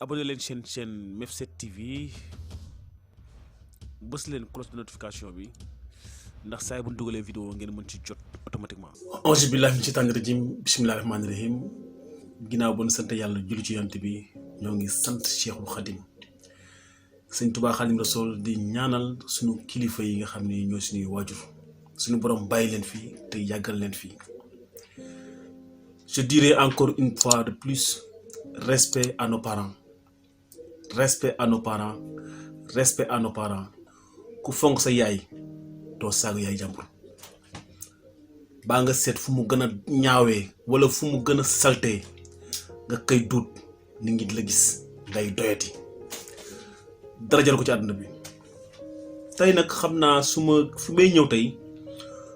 abonné leen chaîne Mef7 TV bës leen cloche de notification bi ndax saa bu ñu dugalee vidéo ngeen mën ci jot automatiquement. auzu billahi min shaytaani rajim bismillahi rahmaani rahim ginnaaw ba nu sant yàlla julli ci yonent bi ñoo ngi sant Cheikhul Khadim sëñ Touba Khadim Rasoul di ñaanal suñu kilifa yi nga xam ne ñoo suñuy waajur suñu borom bàyyi leen fii te yàggal leen fii. Je dirais encore une fois de plus, respect à nos parents. Respect à nos parents. Respect à nos parents. Ku fonk sa yaay doo saaga yaay jàmbur baa nga seet fu mu gën a ñaawee wala fu mu gën a saltee nga koy duut nit ñi di la gis ngay doyati dara jël ko ci àdduna bi. tey nag xam naa fu may ñëw tey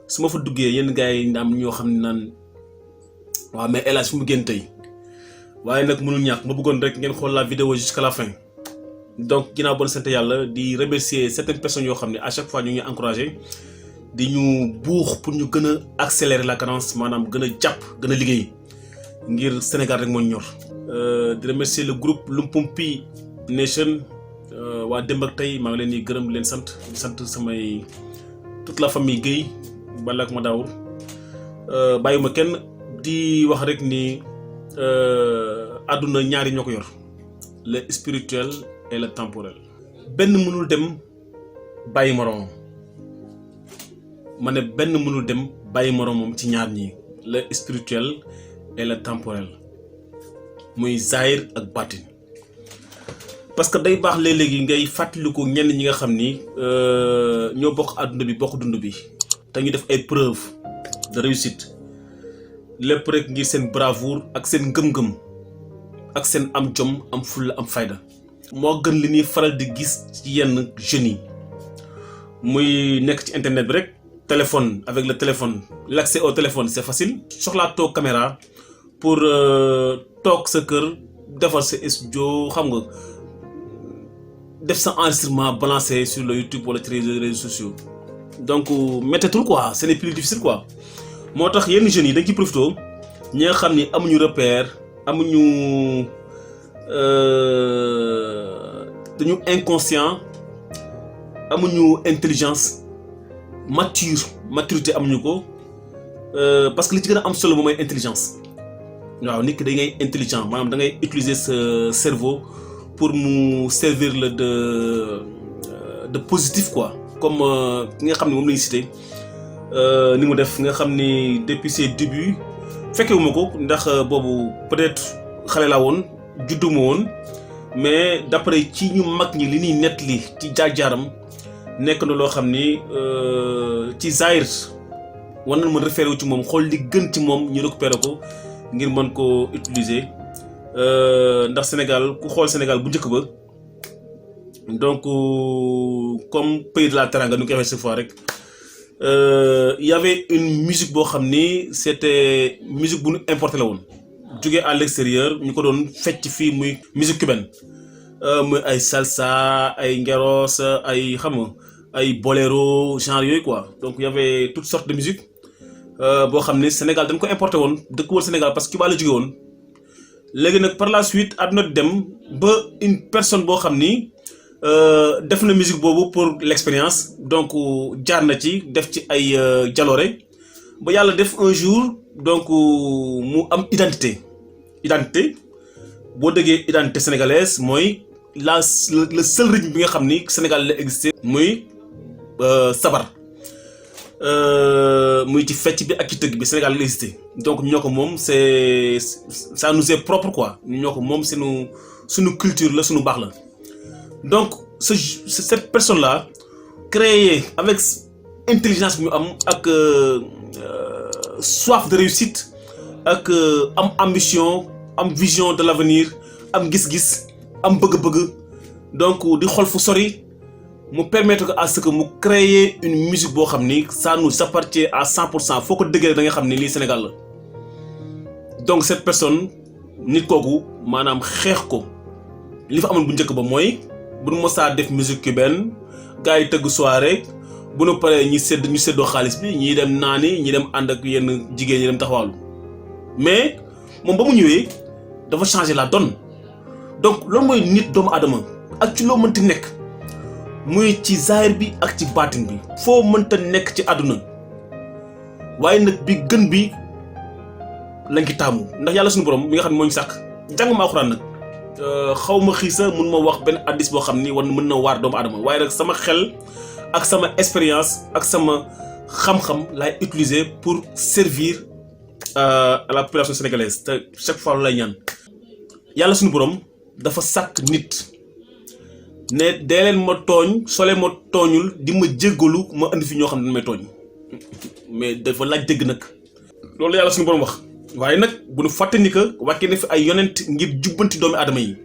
su ma fa duggee yenn gars yi am ñoo xam ne naan waaw mais hélas fu mu génn tey waaye nag mënul ñàkk ma bëggoon rek ngeen xool la vidéo jusqu'à la fin. Donc ginnaaw bon sant yàlla di remercier certaines personnes yoo xam ne à chaque fois ñu ngi encouragé di ñu buux pour ñu gën a accélérer la cadence maanaam gën a jàpp gën a liggéey ngir Sénégal rek moo ñor. di remercier le groupe Lumpumpi Nation waa démb ak tey maa ngi leen di gërëm leen sant di sant samay toute la famille Guèye Balla ak Madaour bàyyiwuma kenn di wax rek ni àdduna ñaari ñoo ko yor le spirituel et le temporel. benn mënul dem bàyyi moroomam ma ne benn mënul dem bàyyi moroomam ci ñaar ñi le spirituel et le temporel muy zahir ak batin. parce que day baax léeg-léegi ngay fàttaliku ñenn ñi nga xam ni ñoo bokk àdduna bi bokk dund bi te ñu def ay preuve de réussite lépp rek ngir seen bravoure ak seen ngëm-ngëm ak seen am jom am fulla am fayda. moo gën li ñuy faral di gis ci yenn jeunes yi muy nekk ci internet bi rek téléphone avec le téléphone l'accès au téléphone c'est facile. soxlaa toog caméra pour toog sa kër defar sa studio xam nga def sa enregistrement balancé sur le YouTube wala ci réseaux sociaux donc méttitul quoi ce n'est plus difficile quoi. moo tax yenn jeunes yi dañ ci profité ñi nga xam ni amuñu repère amuñu. dañu inconscient amuñu intelligence maturité amuñu ko parce que li ci gën a am solo moom mooy intelligence. waaw nit ki da ngay intelligent maanaam da ngay utiliser sa cerveau pour mu servir la de positif quoi. comme ki nga xam ne moom la ñu cité ni mu def nga xam ni depuis ses débuts fekkewuma ko ndax boobu peut-être xale laa woon. judduma woon mais d'après ci ñu mag ñi li ñuy nettali ci jaar-jaaram nekk na loo xam ni ci zahir war nañ mën référé wu ci moom xool li gën ci moom ñu récupéré ko ngir mën ko utiliser ndax Sénégal ku xool Sénégal bu njëkk ba donc comme pays de la teranga nu koy waxee cette fois rek y avait une musique boo xam ni c'était musique bu ñu importé la woon. jógee à l'extérieur ñu ko doon fecc fii muy musique cubaine muy ay salsa ay ngeros ay xam nga ay boléro genre yooyu quoi donc y avait toutes sortes de musique boo xam ne Sénégal dañ ko importé woon dëkk wër Sénégal parce que Cuba la jógee woon. léegi nag par la suite àdduna dem ba une personne boo xam ni def na musique boobu pour l'expérience donc jaar na ci def ci ay jaloore ba yàlla def un jour donc mu am identité boo déggee identité sénégalaise mooy le seul rythme bi nga xam ni Sénégal la existé muy sabar muy ci fecc bi ak ci tëgg bi Sénégal la existé donc ñoo ko moom c'est ça nous est propre quoi ñoo ko moom suñu culture la suñu baax la. donc cette personne là créée avec intelligence bi ñu am ak soif de réussite ak am ambition am vision de l'avenir am gis-gis am bëgg-bëgg donc di xool fu sori mu permettre à ce que mu créer une musique boo xam ni ça nous appartient à 100% foo ko déggee da nga xam ni lii Sénégal la. donc cette personne nit kooku maanaam xeex ko li fa amoon bu njëkk ba mooy bu nu mosaa def musique cubaine gars yi tëgg soirée bu nu paree ñu séddoo xaalis bi ñii dem naani ñi dem ànd ak yenn jigéen ñi dem taxawaalu mais moom ba mu ñëwee dafa changer la donne donc loolu mooy nit doomu aadama ak ci loo mënti nekk muy ci zaahir bi ak ci baatin bi foo mënta nekk ci àdduna waaye nag bi gën bi lañ ci taamu ndax yàlla suñu borom mi nga xam ne moo ñu sàkk jàng ma alxuraan nag xaw ma xiisa mun ma wax benn addis boo xam ni war mën na waar doomu aadama waaye nag sama xel ak sama expérience ak sama xam-xam laay utiliser pour servir à la population sénégalaise te chaque fois lu lay ñaan yàlla suñu borom dafa sàkk nit ne dee leen ma tooñ soo leen ma tooñul di ma jéggalu ma indi fi ñoo xam ne dañ may tooñ mais dafa laaj dëgg nag loolu yàlla suñu borom wax waaye nag bu nu fàtte ni que wàkkee na fi ay yonent ngir jubbanti doomi aadama yi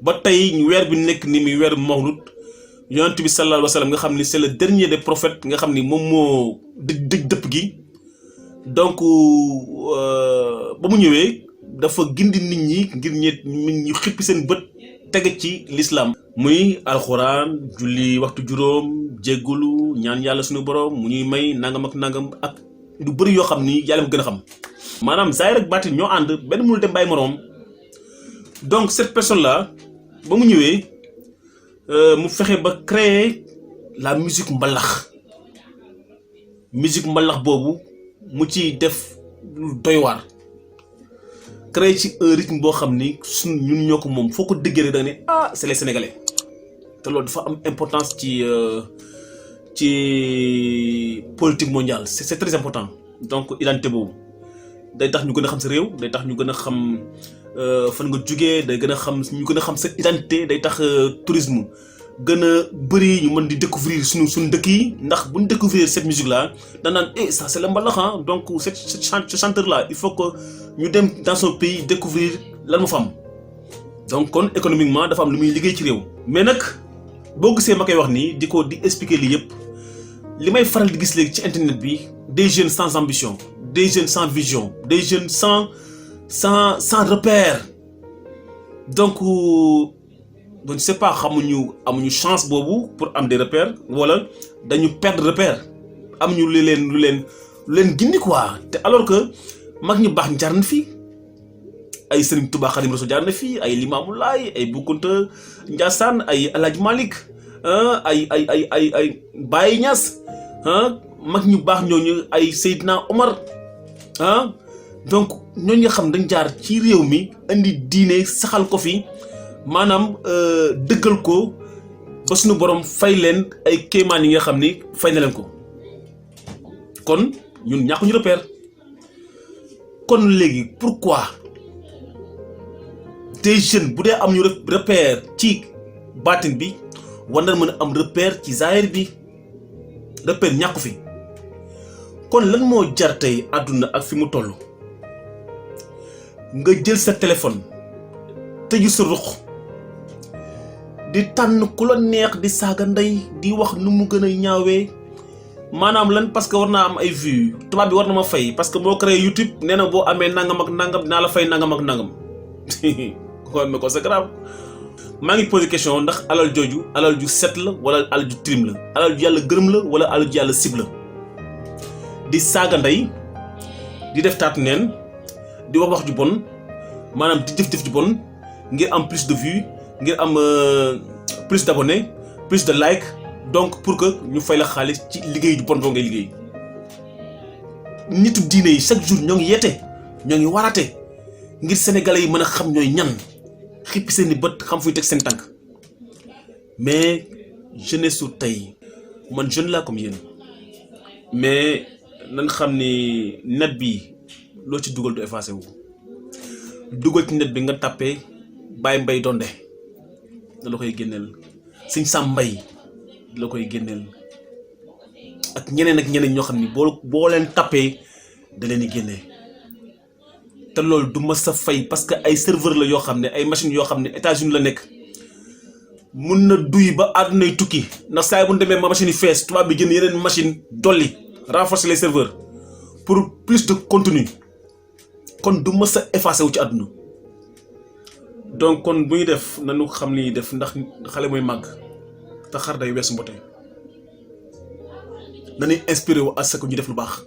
ba tey ñu weer bi nekk ni muy weer mawlud yonent bi sallallahu alayhi wa sallam nga xam ni c'est le dernier des prophètes nga xam ni moom moo dëj dëpp gi donc ba mu ñëwee dafa gindi nit ñi ngir ñu xippi seen bët tege ci l'islam muy alxuraan julli waxtu juróom jéggulu ñaan yàlla suñu borom mu ñuy may nangam ak nangam ak lu bëri yoo xam ni yàlla mu gën a xam maanaam zaahir ak baatin ñoo ànd benn mënul dem bàyyi moroom donc cette personne là ba mu ñëwee mu fexe ba créer la musique mbalax boobu mu ci def lu doy waar créer ci un rythme boo xam ni suñ ñun ñoo ko moom foo ko déggee rek da nga ne ah c'est les Sénégalais te loolu dafa am importance ci politique mondiale c'est très important donc identité boobu day tax ñu gën a xam sa réew day tax ñu gën a xam fan nga jugee day gën a xam ñu gën a xam sa identité day tax tourisme gën a bëri ñu mën di découvrir suñu dëkk yi ndax bu ñu découvrir cette musique là da naan ça c'est le mbalax donc ce chanteur là il faut que ñu dem dans son pays découvrir lan mu fa am donc kon économiquement dafa am lu muy liggéey ci réew. mais nag boo gisee ma koy wax nii di expliquer lii yëpp li may faral di gis léegi ci internet bi des jeunes sans ambition des jeunes sans vision des jeunes sans repère donc je ne sais pas amuñu chance boobu pour am des repères wala dañu perdre repère amuñu lu leen gindi quoi te alors que mag ñu baax jaar na fi ay Serigne Touba Khadim Rassoul jaar na fi ay Limamou Laye ay Bou Kounta Ndiassane ay El Hadj Malick ay Baye Niass mag ñu baax ñooñu ay Seydina Omar donc ñooñu nga xam dañ jaar ci réew mi indi diine saxal ko fi maanaam dëggal ko ba suñu borom fay leen ay kéemaan yi nga xam ni fay na leen ko kon ñun ñàkkuñu repère kon léegi pourquoi des jeunes bu dee am ñu repère ci baatin bi war na mën a am repère ci zaahir bi repère ñàkku fi kon lan moo jar tey àdduna ak fi mu toll nga jël sa téléphone tëju sa ruq di tànn ku la neex di saaga ndey di wax nu mu gën a ñaawee maanaam lan parce que war naa am ay vues tubaab bi war na ma fay parce que boo créé YouTube nee na boo amee nangam ak nangam dinaa la fay nangam ak nangam kon mais ko c'est grave maa ngi posé question ndax alal jooju alal ju set la wala alal ju trim la alal ju yàlla gërëm la wala alal ju yàlla sib la di saaga ndey di def taatu neen di wax ju bon maanaam di jëf ju bon ngir am plus de vues ngir am plus d'abonnés plus de likes donc pour que ñu fay la xaalis ci liggéey ju bon boo ngay liggéey nitu diine yi chaque jour ñoo ngi yeete ñoo ngi waraate ngir sénégalais yi mën a xam ñooy ñan xippi seen i bët xam fuy teg seen tànk mais jeunesse su tey man jeune laa comme yéen mais nan xam ni net bi loo ci dugal du effacé wu dugal ci net bi nga tàppee Baye Mbaye Donde da la koy génneel Sëñ Sam Mbaye da la koy génneel ak ñeneen ñoo xam ni boo leen tàppee da leen di génnee te loolu du ma sa fay parce que ay serveur la yoo xam ne ay machines yoo xam ne États-Unis la nekk mun na duy ba àddunay tukki ndax saa yi bu ñu demee machine yi fees tubaab bi jënd yeneen machine dolli renforcer les serveurs pour plus de contenu kon du ma sa effacé wu ci àdduna donc kon bu ñu def nañu xam li ñuy def ndax xale mooy màgg te xar day weesu mbote nañuy inspiré wu à ce que ñu def lu baax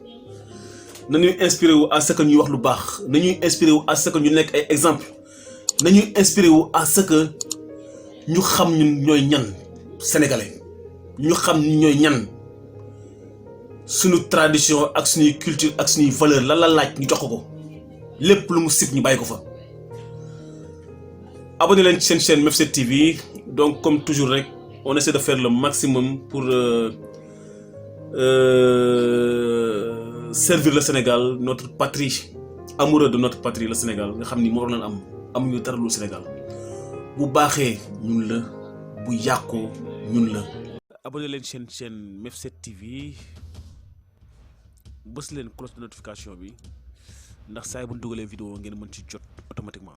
nañuy inspiré wu à ce que ñuy wax lu baax nañuy inspiré wu à ce que ñu nekk ay exemple nañu inspiré wu à ce que ñu xam ñun ñooy ñan sénégalais ñu xam ñun ñooy ñan suñu tradition ak suñuy culture ak suñuy valeur lan la laaj ñu jox ko lépp lu mu sib ñu bàyyi ko fa. abonné leen ci seen chaîne Mef7 TV donc comme toujours rek on essaie de faire le maximum pour servir le Sénégal, notre patrie, amoureux de notre patrie, le Sénégal. Nga xamni mo war am amuñu dara lu Sénégal. Bu baxé ñun la, bu yakko ñun la. Abonnez leen chaîne Mef7 TV. Bëss leen cloche de notification bi ndax say bu dugalé vidéo ngeen mën ci jot automatiquement.